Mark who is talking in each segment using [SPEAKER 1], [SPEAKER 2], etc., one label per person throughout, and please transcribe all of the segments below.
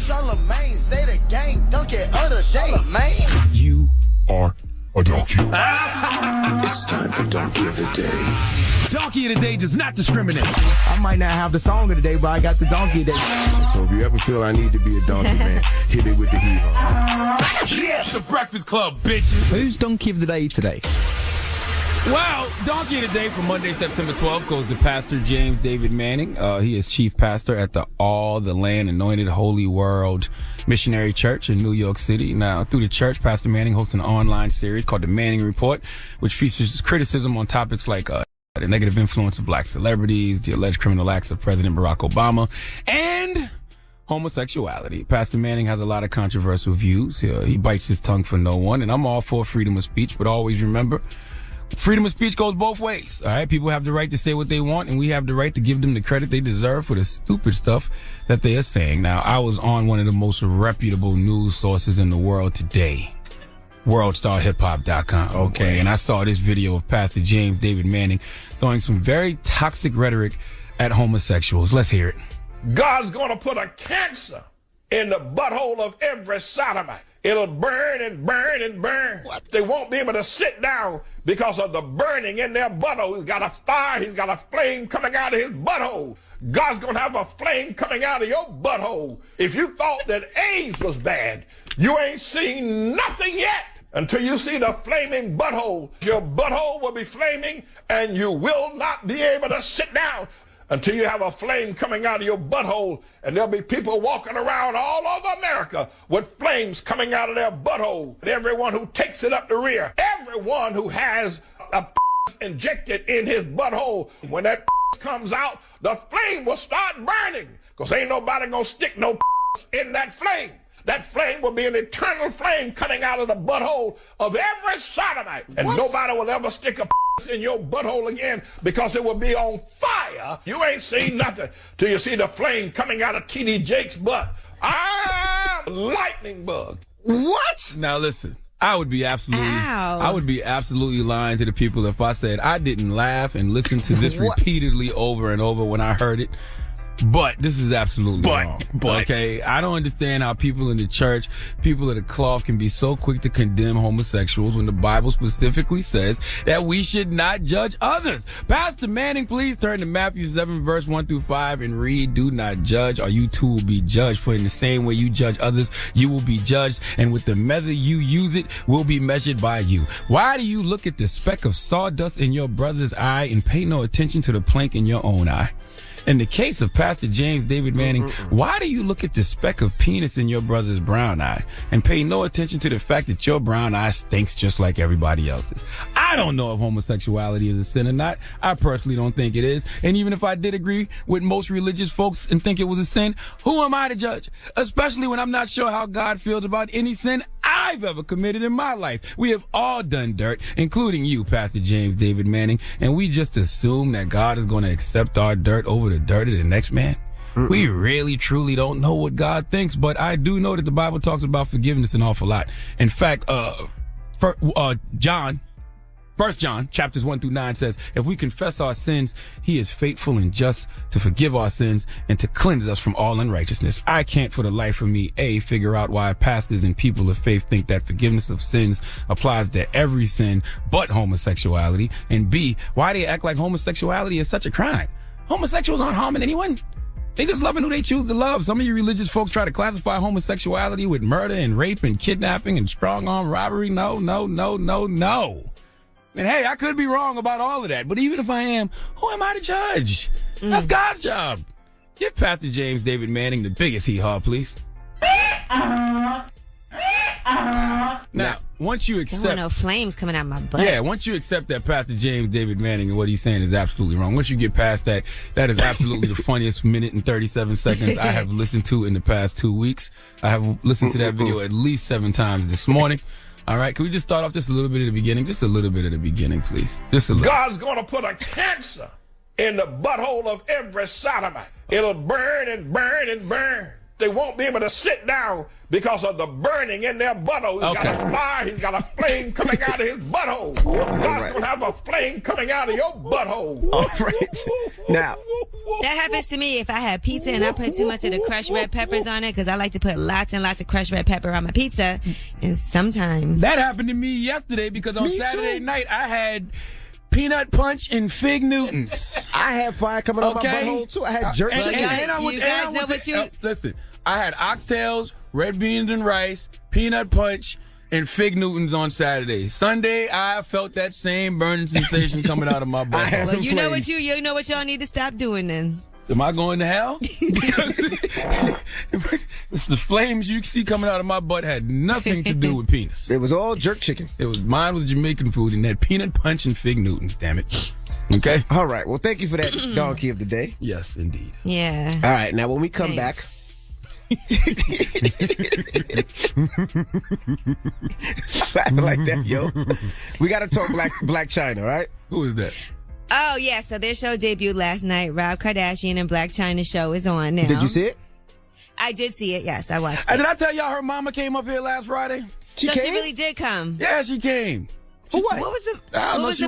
[SPEAKER 1] Charlemagne, say the gang, dunk it under Charlemagne.
[SPEAKER 2] You are a donkey.
[SPEAKER 3] It's time for Donkey of the Day.
[SPEAKER 4] Donkey of the Day does not discriminate.
[SPEAKER 5] I might not have the song of the day, but I got the donkey of the day.
[SPEAKER 6] So if you ever feel I need to be a donkey, man, hit it with the heat.
[SPEAKER 4] Yes, the Breakfast Club, bitches.
[SPEAKER 5] Who's donkey of the day today?
[SPEAKER 4] Well, Donkey of the Day for Monday, September 12th goes to Pastor James David Manning. He is chief pastor at the All the Land Anointed Holy World Missionary Church in New York City. Now, through the church, Pastor Manning hosts an online series called The Manning Report, which features criticism on topics like the negative influence of black celebrities, the alleged criminal acts of President Barack Obama, and homosexuality. Pastor Manning has a lot of controversial views. He bites his tongue for no one, and I'm all for freedom of speech, but always remember, freedom of speech goes both ways, all right? People have the right to say what they want, and we have the right to give them the credit they deserve for the stupid stuff that they are saying. Now, I was on one of the most reputable news sources in the world today, worldstarhiphop.com, okay? And I saw this video of Pastor James David Manning throwing some very toxic rhetoric at homosexuals. Let's hear it.
[SPEAKER 7] God's going to put a cancer in the butthole of every sodomite. It'll burn and burn and burn. What? They won't be able to sit down because of the burning in their butthole. He's got a fire, he's got a flame coming out of his butthole. God's going to have a flame coming out of your butthole. If you thought that AIDS was bad, you ain't seen nothing yet until you see the flaming butthole. Your butthole will be flaming and you will not be able to sit down until you have a flame coming out of your butthole, and there'll be people walking around all over America with flames coming out of their butthole. Everyone who takes it up the rear, everyone who has a injected in his butthole, when that comes out, the flame will start burning, because ain't nobody gonna stick no in that flame. That flame will be an eternal flame coming out of the butthole of every sodomite. And nobody will ever stick a in your butthole again, because it will be on fire. You ain't seen nothing till you see the flame coming out of T.D. Jake's butt. I'm a lightning bug.
[SPEAKER 4] What? Now listen, I would be absolutely lying to the people if I said I didn't laugh and listen to this repeatedly over and over when I heard it. But this is absolutely wrong. Okay, I don't understand how people in the church, people of the cloth, can be so quick to condemn homosexuals when the Bible specifically says that we should not judge others. Pastor Manning, please turn to Matthew 7, verse 1 through 5 and read, "Do not judge, or you too will be judged. For in the same way you judge others, you will be judged, and with the measure you use it will be measured by you. Why do you look at the speck of sawdust in your brother's eye and pay no attention to the plank in your own eye?" In the case of Pastor James David Manning, why do you look at the speck of penis in your brother's brown eye and pay no attention to the fact that your brown eye stinks just like everybody else's? I don't know if homosexuality is a sin or not. I personally don't think it is. And even if I did agree with most religious folks and think it was a sin, who am I to judge? Especially when I'm not sure how God feels about any sin I've ever committed in my life. We have all done dirt, including you, Pastor James David Manning, and we just assume that God is going to accept our dirt over the dirt of the next man. We really, truly don't know what God thinks, but I do know that the Bible talks about forgiveness an awful lot. In fact, First John chapters 1 through 9 says, if we confess our sins, he is faithful and just to forgive our sins and to cleanse us from all unrighteousness. I can't for the life of me, A, figure out why pastors and people of faith think that forgiveness of sins applies to every sin but homosexuality, and B, why they act like homosexuality is such a crime. Homosexuals aren't harming anyone. They just loving who they choose to love. Some of you religious folks try to classify homosexuality with murder and rape and kidnapping and strong arm robbery. No. And hey, I could be wrong about all of that, but even if I am, who am I to judge? That's God's job. Give Pastor James David Manning the biggest hee-haw, please. Now, once you accept...
[SPEAKER 8] There were no flames coming out my butt.
[SPEAKER 4] Yeah, once you accept that Pastor James David Manning and what he's saying is absolutely wrong. Once you get past that, that is absolutely the funniest minute and 37 seconds I have listened to in the past 2 weeks. I have listened to that video at least 7 times this morning. All right, can we just start off just a little bit at the beginning? Just a little bit at the beginning, please. Just a little.
[SPEAKER 7] God's going to put a cancer in the butthole of every sodomite. It'll burn and burn and burn. They won't be able to sit down because of the burning in their butthole. He's got a fire. He's got a flame coming out of his butthole. God's going to have a flame coming out of your butthole.
[SPEAKER 8] All right. Now,
[SPEAKER 9] that happens to me if I have pizza and I put too much of the crushed red peppers on it, because I like to put lots and lots of crushed red pepper on my pizza. And sometimes
[SPEAKER 4] that happened to me yesterday because on Saturday night I had peanut punch and fig Newtons.
[SPEAKER 8] I had fire coming out of my butthole too. I had jerk chicken.
[SPEAKER 4] Listen, I had oxtails, red beans and rice, peanut punch, and fig Newtons on Saturday. Sunday, I felt that same burning sensation coming out of my butt.
[SPEAKER 9] Well, you know what y'all need to stop doing then.
[SPEAKER 4] Am I going to hell? Because the flames you see coming out of my butt had nothing to do with penis.
[SPEAKER 8] It was all jerk chicken.
[SPEAKER 4] Mine was Jamaican food and that peanut punch and fig Newtons, damn it. Okay?
[SPEAKER 8] All right. Well, thank you for that donkey of the day.
[SPEAKER 4] Yes, indeed.
[SPEAKER 9] Yeah.
[SPEAKER 8] All right. Now, when we come back. Stop acting like that, yo. We got to talk Black Chyna, right?
[SPEAKER 4] Who is that?
[SPEAKER 9] Oh, yeah. So their show debuted last night. Rob Kardashian and Black Chyna show is on now.
[SPEAKER 8] Did you see it?
[SPEAKER 9] I did see it. Yes, I watched it.
[SPEAKER 4] Did I tell y'all her mama came up here last Friday?
[SPEAKER 9] She really did come?
[SPEAKER 4] Yeah, she came.
[SPEAKER 9] For what? What was the problem?
[SPEAKER 4] She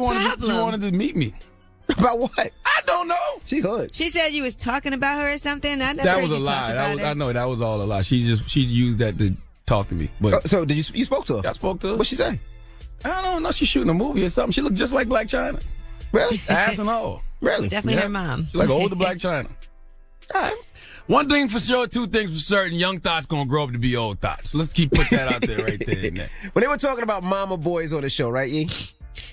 [SPEAKER 4] wanted to meet me.
[SPEAKER 8] About what?
[SPEAKER 4] I don't know.
[SPEAKER 8] She hood.
[SPEAKER 9] She said you was talking about her or something. I never
[SPEAKER 4] that
[SPEAKER 9] heard
[SPEAKER 4] was
[SPEAKER 9] you
[SPEAKER 4] a lie.
[SPEAKER 9] I
[SPEAKER 4] know that was all a lie. She used that to talk to me. But
[SPEAKER 8] so did you spoke to her?
[SPEAKER 4] I spoke to her.
[SPEAKER 8] What'd she say?
[SPEAKER 4] I don't know. She's shooting a movie or something. She looked just like Black Chyna.
[SPEAKER 8] Really?
[SPEAKER 4] Ass and all.
[SPEAKER 8] Really?
[SPEAKER 9] Definitely her mom.
[SPEAKER 4] She's like older Black Chyna. All right. One thing for sure, two things for certain. Young thoughts gonna grow up to be old thoughts. Let's put that out there right there.
[SPEAKER 8] Well, they were talking about mama boys on the show, right, Yee?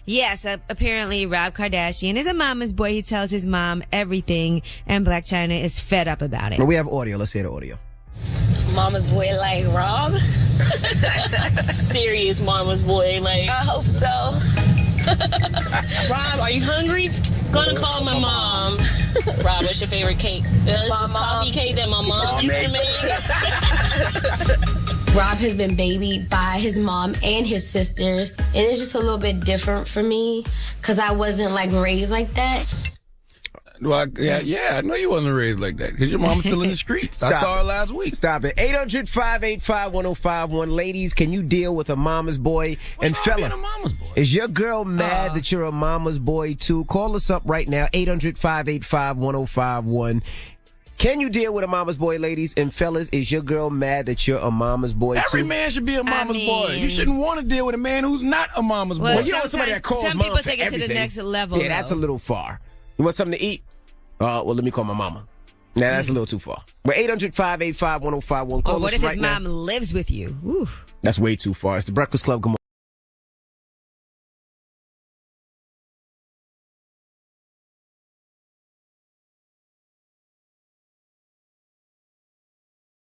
[SPEAKER 9] Yes, apparently Rob Kardashian is a mama's boy. He tells his mom everything, and Blac Chyna is fed up about it.
[SPEAKER 8] Well, we have audio. Let's hear the audio.
[SPEAKER 10] Mama's boy like Rob?
[SPEAKER 11] Serious mama's boy, like.
[SPEAKER 10] I hope so.
[SPEAKER 11] Rob, are you hungry? Gonna call my mom. Rob, what's your favorite cake? This coffee cake that my mom used to make.
[SPEAKER 10] Rob has been babied by his mom and his sisters, and it's just a little bit different for me because I wasn't like raised like that.
[SPEAKER 4] Well, I know you wasn't raised like that because your mom's still in the streets. I saw her last week.
[SPEAKER 8] Stop it. 800-585-1051. Ladies, can you deal with a mama's boy? And fella,
[SPEAKER 4] a mama's boy?
[SPEAKER 8] Is your girl mad that you're a mama's boy too? Call us up right now, 800-585-1051. Can you deal with a mama's boy, ladies? And fellas, is your girl mad that you're a mama's boy too?
[SPEAKER 4] Every man should be a mama's boy. You shouldn't want to deal with a man who's not a mama's boy.
[SPEAKER 8] You know somebody that calls
[SPEAKER 9] some
[SPEAKER 8] mom
[SPEAKER 9] people
[SPEAKER 8] for
[SPEAKER 9] take it to the
[SPEAKER 8] everything.
[SPEAKER 9] next level.
[SPEAKER 8] Yeah, that's a little far. You want something to eat? Well, let me call my mama. Nah, that's a little too far. But 800-585-1051. Call
[SPEAKER 9] what
[SPEAKER 8] us
[SPEAKER 9] if
[SPEAKER 8] right
[SPEAKER 9] his mom lives with you? Ooh.
[SPEAKER 8] That's way too far. It's the Breakfast Club. Good morning.